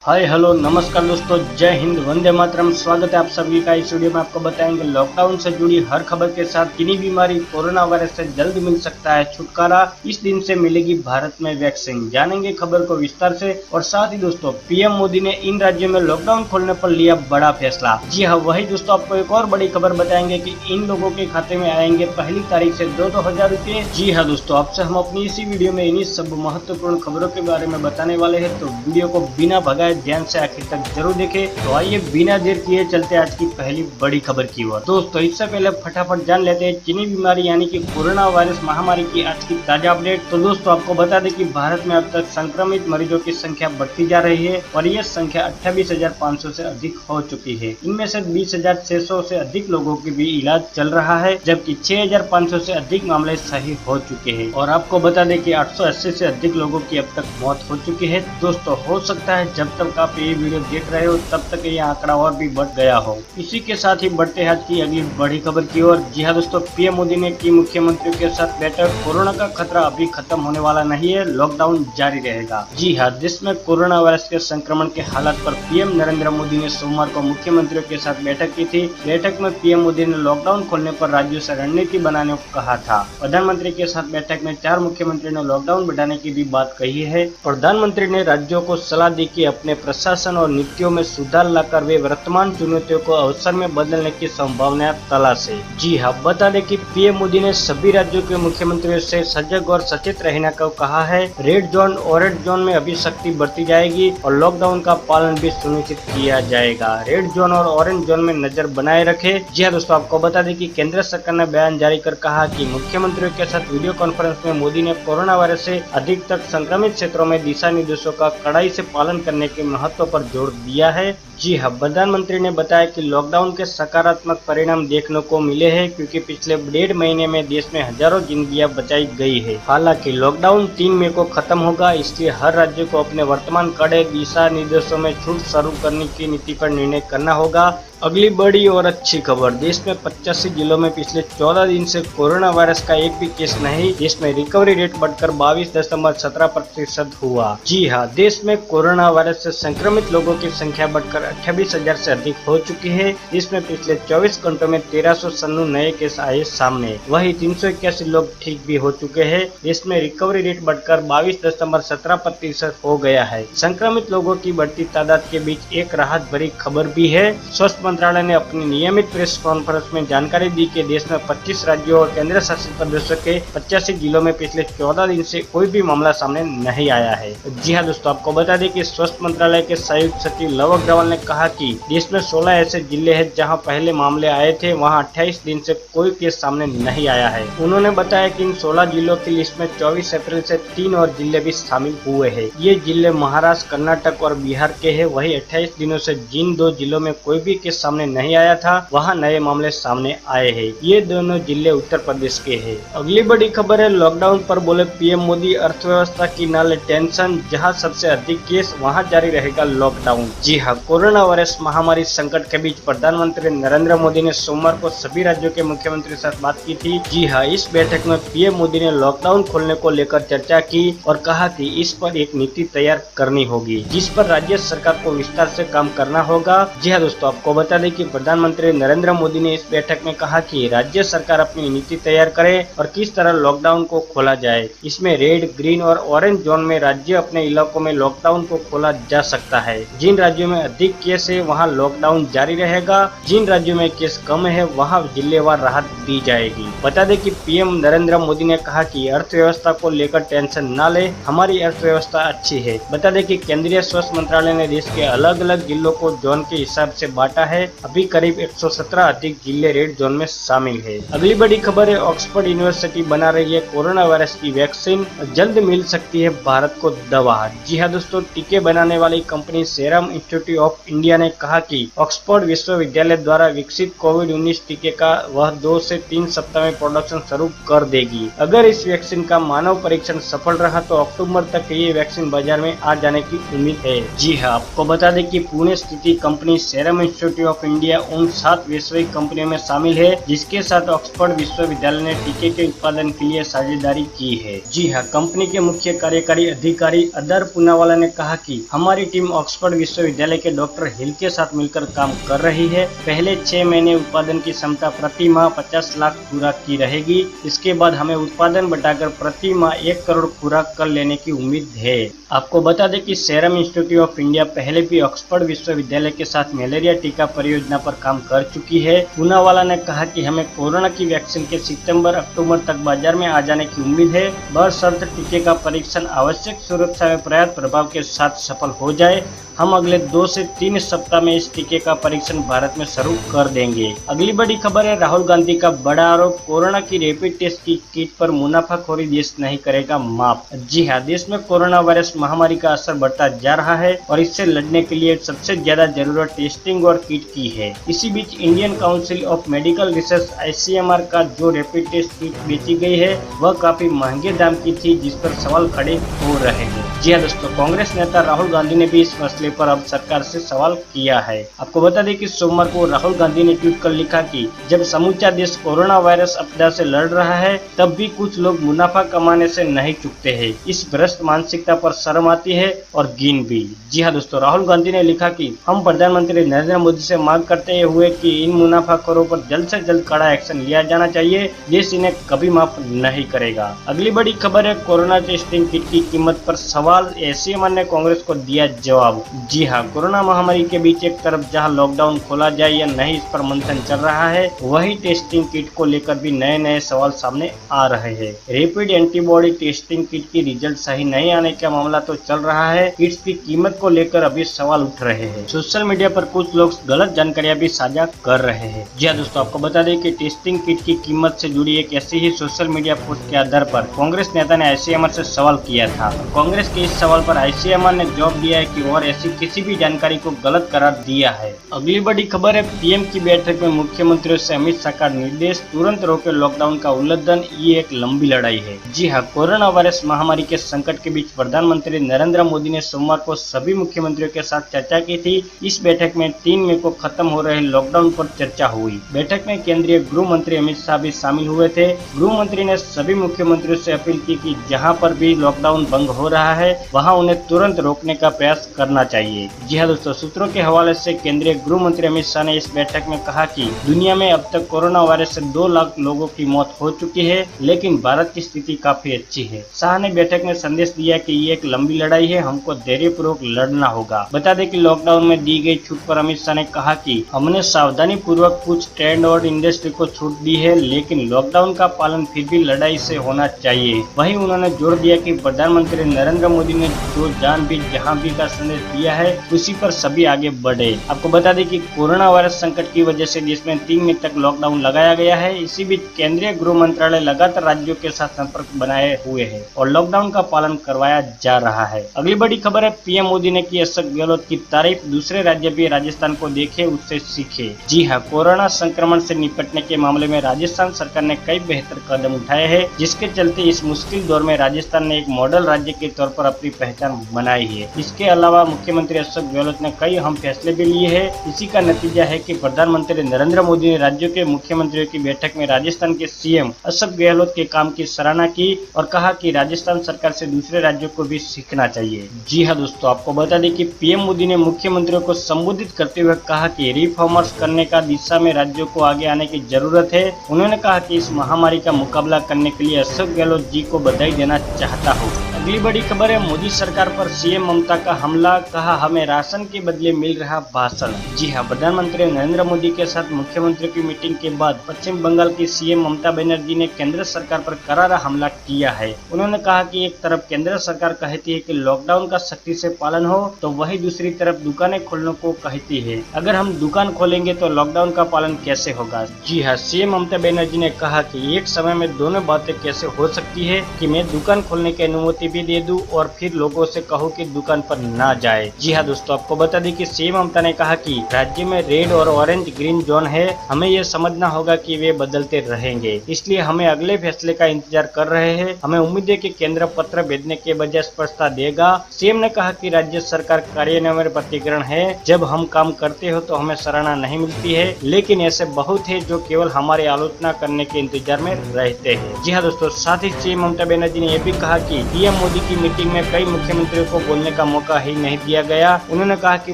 Hi hello नमस्कार दोस्तों, जय हिंद, वंदे मातरम। स्वागत है आप सभी का। इस वीडियो में आपको बताएंगे लॉकडाउन से जुड़ी हर खबर के साथ किन्हीं बीमारी कोरोना वायरस से जल्द मिल सकता है छुटकारा, इस दिन से मिलेगी भारत में वैक्सीन। जानेंगे खबर को विस्तार से। और साथ ही दोस्तों, पीएम मोदी ने इन राज्यों में लॉकडाउन खोलने पर लिया बड़ा फैसला। जी हाँ, वही दोस्तों, आपको एक और बड़ी खबर बताएंगे कि इन लोगों के खाते में आएंगे पहली तारीख से 2-2 हजार रुपए। जी हाँ दोस्तों, आपसे हम अपनी इसी वीडियो में इन्हीं सब महत्वपूर्ण खबरों के बारे में बताने वाले हैं, तो वीडियो को बिना भगाए ध्यान से आखिर तक जरूर देखें। तो आइए बिना देर किए चलते आज की पहली बड़ी खबर की ओर। दोस्तों, इससे पहले फटाफट जान लेते हैं चीनी बीमारी यानी कि कोरोना वायरस महामारी की आज की ताजा अपडेट। तो दोस्तों, आपको बता दें कि भारत में अब तक संक्रमित मरीजों की संख्या बढ़ती जा रही है और यह संख्या 28,500 से अधिक हो चुकी है। इनमें से 20,600 से अधिक लोगों की भी इलाज चल रहा है, जबकि 6,500 से अधिक मामले सही हो चुके हैं। और आपको बता दें कि 880 से अधिक लोगों की अब तक मौत हो चुकी है। दोस्तों, हो सकता है जब तक आप ये वीडियो देख रहे हो तब तक ये आंकड़ा और भी बढ़ गया हो। इसी के साथ ही बढ़ते हैं आज की अगली बड़ी खबर की ओर। जी हाँ दोस्तों, पीएम मोदी ने की मुख्यमंत्रियों के साथ बैठक। कोरोना का खतरा अभी खत्म होने वाला नहीं है, लॉकडाउन जारी रहेगा। जी हाँ, देश में कोरोना वायरस के संक्रमण के हालात पर पीएम नरेंद्र मोदी ने सोमवार को मुख्यमंत्रियों के साथ बैठक की थी। बैठक में पीएम मोदी ने लॉकडाउन खोलने पर राज्यों से रणनीति बनाने को कहा था। प्रधानमंत्री के साथ बैठक में 4 मुख्यमंत्रियों ने लॉकडाउन बढ़ाने की भी बात कही है। प्रधानमंत्री ने राज्यों को सलाह दी कि अपने प्रशासन और नीतियों में सुधार लाकर वे वर्तमान चुनौतियों को अवसर में बदलने की संभावना तलाशें। जी हाँ, बता दें कि पीएम मोदी ने सभी राज्यों के मुख्यमंत्रियों से सजग और सचेत रहने को कहा है। रेड जोन, ऑरेंज जोन में अभी सख्ती बढ़ती जाएगी और लॉकडाउन का पालन भी सुनिश्चित किया जाएगा। रेड जोन और ऑरेंज जोन में नजर बनाए रखे। जी हाँ दोस्तों, आपको बता दें कि केंद्र सरकार ने बयान जारी कर कहा कि मुख्यमंत्रियों के साथ वीडियो कॉन्फ्रेंस में मोदी ने कोरोना वायरस से अधिक तक संक्रमित क्षेत्रों में दिशा निर्देशों का कड़ाई से पालन करने के महत्व पर जोर दिया है। जी हाँ, प्रधानमंत्री ने बताया कि लॉकडाउन के सकारात्मक परिणाम देखने को मिले हैं, क्योंकि पिछले 1.5 महीने में देश में हजारों जिंदगियां बचाई गई है। हालांकि लॉकडाउन 3 मई को खत्म होगा, इसलिए हर राज्य को अपने वर्तमान कड़े दिशा निर्देशों में छूट शुरू करने की नीति पर निर्णय करना होगा। अगली बड़ी और अच्छी खबर, देश में 85 जिलों में पिछले 14 दिन से कोरोना वायरस का एक भी केस नहीं। देश में रिकवरी रेट बढ़कर 22.17% हुआ। जी हाँ, देश में कोरोना वायरस से संक्रमित लोगों की संख्या बढ़कर 28,000 से अधिक हो चुकी है। इसमें पिछले 24 घंटों में 1396 नए केस आए सामने। वही 381 लोग ठीक भी हो चुके हैं। देश में रिकवरी रेट बढ़कर 22.17% हो गया है। संक्रमित लोगों की बढ़ती तादाद के बीच एक राहत भरी खबर भी है। स्वास्थ्य मंत्रालय ने अपनी नियमित प्रेस कॉन्फ्रेंस में जानकारी दी कि देश में 25 राज्यों और केंद्र शासित प्रदेशों के 85 जिलों में पिछले 14 दिन से कोई भी मामला सामने नहीं आया है। जी हाँ दोस्तों, आपको बता दें कि स्वास्थ्य मंत्रालय के संयुक्त सचिव लव अग्रवाल ने कहा कि देश में 16 ऐसे जिले हैं जहां पहले मामले आए थे, वहां 28 दिन से कोई केस सामने नहीं आया है। उन्होंने बताया कि इन 16 जिलों की लिस्ट में 24 अप्रैल से 3 और जिले भी शामिल हुए हैं। ये जिले महाराष्ट्र, कर्नाटक और बिहार के हैं। वही 28 दिनों से जिन 2 जिलों में कोई भी केस सामने नहीं आया था, वहां नए मामले सामने आए हैं। ये दोनों जिले उत्तर प्रदेश के हैं। अगली बड़ी खबर है, लॉकडाउन पर बोले पीएम मोदी, अर्थव्यवस्था की न ले टेंशन, जहां सबसे अधिक केस वहां जारी रहेगा लॉकडाउन। जी हाँ, कोरोना वायरस महामारी संकट के बीच प्रधानमंत्री नरेंद्र मोदी ने सोमवार को सभी राज्यों के मुख्यमंत्री से बात की थी। जी हाँ, इस बैठक में पीएम मोदी ने लॉकडाउन खोलने को लेकर चर्चा की और कहा कि इस पर एक नीति तैयार करनी होगी, जिस पर राज्य सरकार को विस्तार से काम करना होगा। जी हाँ दोस्तों, आपको बता दें कि प्रधानमंत्री नरेंद्र मोदी ने इस बैठक में कहा कि राज्य सरकार अपनी नीति तैयार करे और किस तरह लॉकडाउन को खोला जाए। इसमें रेड, ग्रीन और ऑरेंज जोन में राज्य अपने इलाकों में लॉकडाउन को खोला जा सकता है। जिन राज्यों में अधिक केस है वहां लॉकडाउन जारी रहेगा। जिन राज्यों में केस कम है वहां जिलेवार राहत दी जाएगी। बता दें कि पीएम नरेंद्र मोदी ने कहा कि अर्थव्यवस्था को लेकर टेंशन न ले, हमारी अर्थव्यवस्था अच्छी है। बता दें कि केंद्रीय स्वास्थ्य मंत्रालय ने देश के अलग अलग जिलों को जोन के हिसाब से बांटा है। अभी करीब 117 अधिक जिले रेड जोन में शामिल है। अगली बड़ी खबर है, ऑक्सफोर्ड यूनिवर्सिटी बना रही है कोरोना वायरस की वैक्सीन, जल्द मिल सकती है भारत को दवा। जी हाँ दोस्तों, टीके बनाने वाली company serum institute of India ने कहा कि ऑक्सफोर्ड विश्वविद्यालय द्वारा विकसित कोविड-19 टीके का वह 2 से 3 सप्ताह में प्रोडक्शन शुरू कर देगी। अगर इस वैक्सीन का मानव परीक्षण सफल रहा तो अक्टूबर तक ये वैक्सीन बाजार में आ जाने की उम्मीद है। जी हाँ, आपको बता दें कि पुणे स्थित company serum institute of India उन 7 वैश्विक कंपनियों में शामिल है जिसके साथ ऑक्सफोर्ड विश्वविद्यालय ने टीके के उत्पादन के लिए साझेदारी की है। जी हाँ, कंपनी के मुख्य कार्यकारी अधिकारी अदर पूनावाला ने कहा कि हमारी टीम ऑक्सफोर्ड विश्वविद्यालय के डॉक्टर हिल के साथ मिलकर काम कर रही है। पहले 6 महीने उत्पादन की क्षमता प्रति माह 50 लाख खुराक की रहेगी। इसके बाद हमें उत्पादन बढ़ाकर प्रति माह 1 करोड़ खुराक कर लेने की उम्मीद है। आपको बता दें कि सीरम इंस्टीट्यूट ऑफ इंडिया पहले भी ऑक्सफोर्ड विश्वविद्यालय के साथ मलेरिया टीका परियोजना पर काम कर चुकी है। पूनावाला ने कहा कि हमें कोरोना की वैक्सीन के सितंबर-अक्टूबर तक बाजार में आ जाने की उम्मीद है, बशर्ते टीके का परीक्षण आवश्यक सुरक्षा में पर्याप्त प्रभाव के साथ सफल हो जाए। हम अगले 2 से 3 सप्ताह में इस टीके का परीक्षण भारत में शुरू कर देंगे। अगली बड़ी खबर है, राहुल गांधी का बड़ा आरोप, कोरोना की रैपिड टेस्ट की किट पर मुनाफाखोरी देश नहीं करेगा माफ। जी हाँ, देश में कोरोना वायरस महामारी का असर बढ़ता जा रहा है और इससे लड़ने के लिए सबसे ज्यादा जरूरत टेस्टिंग और किट की है। इसी बीच Indian Council of Medical Research ICMR का जो रैपिड टेस्ट किट बेची गई है वह काफी महंगे दाम की थी, जिस पर सवाल खड़े हो रहे हैं। जी हाँ दोस्तों, कांग्रेस नेता राहुल गांधी ने भी इस मसले पर अब सरकार से सवाल किया है। आपको बता दें कि सोमवार को राहुल गांधी ने ट्वीट कर लिखा कि जब समूचा देश कोरोना वायरस आपदा से लड़ रहा है तब भी कुछ लोग मुनाफा कमाने से नहीं चूकते हैं। इस भ्रष्ट मानसिकता पर शर्म आती है और घिन भी। जी हाँ दोस्तों, राहुल गांधी ने लिखा कि हम प्रधानमंत्री नरेंद्र मोदी से मांग करते हुए कि इन मुनाफाखोरों पर जल्द से जल्द कड़ा एक्शन लिया जाना चाहिए। देश इन्हें कभी माफ नहीं करेगा। अगली बड़ी खबर है, कोरोना टेस्टिंग किट की कीमत पर सवाल, ICMR ने कांग्रेस को दिया जवाब। जी हाँ, कोरोना महामारी के बीच एक तरफ जहां लॉकडाउन खोला जाए या नहीं इस पर मंथन चल रहा है, वही टेस्टिंग किट को लेकर भी नए नए सवाल सामने आ रहे हैं। रैपिड एंटीबॉडी टेस्टिंग किट की रिजल्ट सही नहीं आने का मामला तो चल रहा है, किट्स की कीमत को लेकर अभी सवाल उठ रहे हैं। सोशल मीडिया पर कुछ लोग गलत जानकारियां भी साझा कर रहे हैं। जी हाँ दोस्तों, आपको बता दें कि टेस्टिंग किट की कीमत से जुड़ी एक ऐसी ही सोशल मीडिया पोस्ट के आधार पर कांग्रेस नेता ने ICMR से सवाल किया था। कांग्रेस के इस सवाल पर ICMR ने जवाब दिया है कि और ऐसी किसी भी जानकारी को गलत करार दिया है। अगली बड़ी खबर है, PM की बैठक में मुख्यमंत्रियों से अमित शाह का निर्देश, तुरंत रोके लॉकडाउन का उल्लंघन, ये एक लंबी लड़ाई है। जी हाँ, कोरोना वायरस महामारी के संकट के बीच प्रधानमंत्री नरेंद्र मोदी ने सोमवार को सभी मुख्यमंत्रियों के साथ चर्चा की थी। इस बैठक में 3 मई को खत्म हो रहे लॉकडाउन पर चर्चा हुई। बैठक में केंद्रीय गृह मंत्री अमित शाह भी शामिल हुए थे। गृह मंत्री ने सभी मुख्यमंत्रियों से अपील की कि जहां पर भी लॉकडाउन भंग हो रहा है वहां उन्हें तुरंत रोकने का प्रयास करना चाहिए। जी हाँ दोस्तों, सूत्रों के हवाले से केंद्रीय गृह मंत्री अमित शाह ने इस बैठक में कहा कि दुनिया में अब तक कोरोना वायरस से 2 लाख लोगों की मौत हो चुकी है, लेकिन भारत की स्थिति काफी अच्छी है। शाह ने बैठक में संदेश दिया कि ये एक लंबी लड़ाई है, हमको धैर्यपूर्वक लड़ना होगा। बता दें कि लॉकडाउन में दी गई छूट पर अमित शाह ने कहा कि हमने सावधानी पूर्वक कुछ ट्रेंड और इंडस्ट्री को छूट दी है, लेकिन लॉकडाउन का पालन फिर भी लड़ाई से होना चाहिए। वहीं उन्होंने जोर दिया कि प्रधानमंत्री नरेंद्र मोदी ने जो जहां भी का संदेश दिया है उसी पर सभी आगे बढ़े। आपको बता दें कि कोरोना वायरस संकट की वजह से देश में 3 मई तक लॉकडाउन लगाया गया है। इसी बीच केंद्रीय गृह मंत्रालय लगातार राज्यों के साथ संपर्क बनाए हुए है और लॉकडाउन का पालन करवाया जा रहा है। अगली बड़ी खबर है, PM मोदी ने की अशोक गहलोत की तारीफ, दूसरे राज्य भी राजस्थान को देखे उससे सीखे। जी हाँ, कोरोना संक्रमण से निपटने के मामले में राजस्थान सरकार ने कई बेहतर कदम उठाए हैं, जिसके चलते इस मुश्किल दौर में राजस्थान ने एक मॉडल राज्य के तौर पर अपनी पहचान बनाई है। इसके अलावा मुख्यमंत्री अशोक गहलोत ने कई अहम फैसले भी लिए हैं। इसी का नतीजा है कि प्रधानमंत्री नरेंद्र मोदी ने राज्यों के मुख्यमंत्रियों की बैठक में राजस्थान के CM अशोक गहलोत के काम की सराहना की और कहा कि राजस्थान सरकार से दूसरे राज्यों को भी सीखना चाहिए। जी हाँ दोस्तों, आपको बता दें कि PM मोदी ने मुख्यमंत्रियों को संबोधित करते हुए कहा कि रिफॉर्मर्स करने का दिशा में राज्यों को आगे आने की जरूरत है। उन्होंने कहा कि इस महामारी का मुकाबला करने के लिए अशोक गहलोत जी को बधाई देना चाहता हूँ। अगली बड़ी खबर है, मोदी सरकार पर CM ममता का हमला, कहा हमें राशन के बदले मिल रहा भाषण। जी हाँ, प्रधानमंत्री नरेंद्र मोदी के साथ मुख्यमंत्रियों की मीटिंग के बाद पश्चिम बंगाल की CM ममता बनर्जी ने केंद्र सरकार पर करारा हमला किया है। उन्होंने कहा कि एक तरफ केंद्र सरकार कहती है कि लॉकडाउन का सख्ती से पालन हो, तो वही दूसरी तरफ दुकानें खोलने को कहती है। अगर हम दुकान खोलेंगे तो लॉकडाउन का पालन कैसे होगा। जी हाँ, CM ममता बनर्जी ने कहा कि एक समय में दोनों बातें कैसे हो सकती है कि मैं दुकान खोलने की अनुमति रुपए दे दूं और फिर लोगों से कहूं कि दुकान पर ना जाए। जी हाँ दोस्तों, आपको बता दें कि सीएम ममता ने कहा कि राज्य में रेड और ऑरेंज ग्रीन जोन है, हमें ये समझना होगा कि वे बदलते रहेंगे, इसलिए हमें अगले फैसले का इंतजार कर रहे हैं। हमें उम्मीद है कि केंद्र पत्र भेजने के बजाय स्पष्टता देगा। सीएम ने कहा कि राज्य सरकार कार्यान्वयन में प्रतिकरण है, जब हम काम करते हो तो हमें सराहना नहीं मिलती है, लेकिन ऐसे बहुत है जो केवल हमारी आलोचना करने के इंतजार में रहते हैं। जी हाँ दोस्तों, साथ ही सीएम ममता बनर्जी ने यह भी कहा कि पीएम मोदी की मीटिंग में कई मुख्यमंत्रियों को बोलने का मौका ही नहीं दिया गया। उन्होंने कहा कि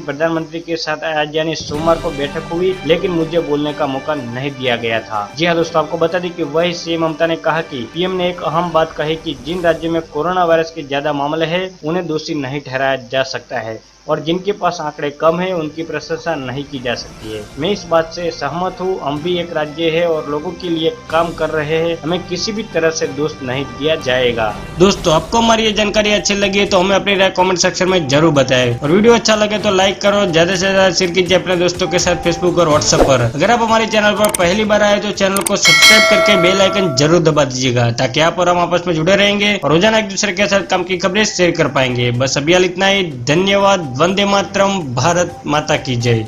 प्रधानमंत्री के साथ आज यानी सोमवार को बैठक हुई, लेकिन मुझे बोलने का मौका नहीं दिया गया था। जी हाँ दोस्तों, आपको बता दें कि वही सीएम ममता ने कहा कि पीएम ने एक अहम बात कही कि जिन राज्यों में कोरोना वायरस के ज्यादा मामले हैं उन्हें दोषी नहीं ठहराया जा सकता है और जिनके पास आंकड़े कम है उनकी प्रशंसा नहीं की जा सकती है। मैं इस बात से सहमत हूँ, हम भी एक राज्य है और लोगों के लिए काम कर रहे हैं, हमें किसी भी तरह से दोष नहीं दिया जाएगा। दोस्तों, आपको हमारी ये जानकारी अच्छी लगी है तो हमें अपनी राय कमेंट सेक्शन में जरूर बताएं और वीडियो अच्छा लगे तो लाइक करो, ज्यादा से ज्यादा शेयर कीजिए अपने दोस्तों के साथ फेसबुक और व्हाट्सएप पर। अगर आप हमारे चैनल पर पहली बार आए तो चैनल को सब्सक्राइब करके बेल आइकन जरूर दबा दीजिएगा, ताकि आप और हम आपस में जुड़े रहेंगे और रोजाना एक दूसरे के साथ काम की खबरें शेयर कर पाएंगे। बस अभी इतना ही, धन्यवाद। वंदे मातरम। भारत माता की जय।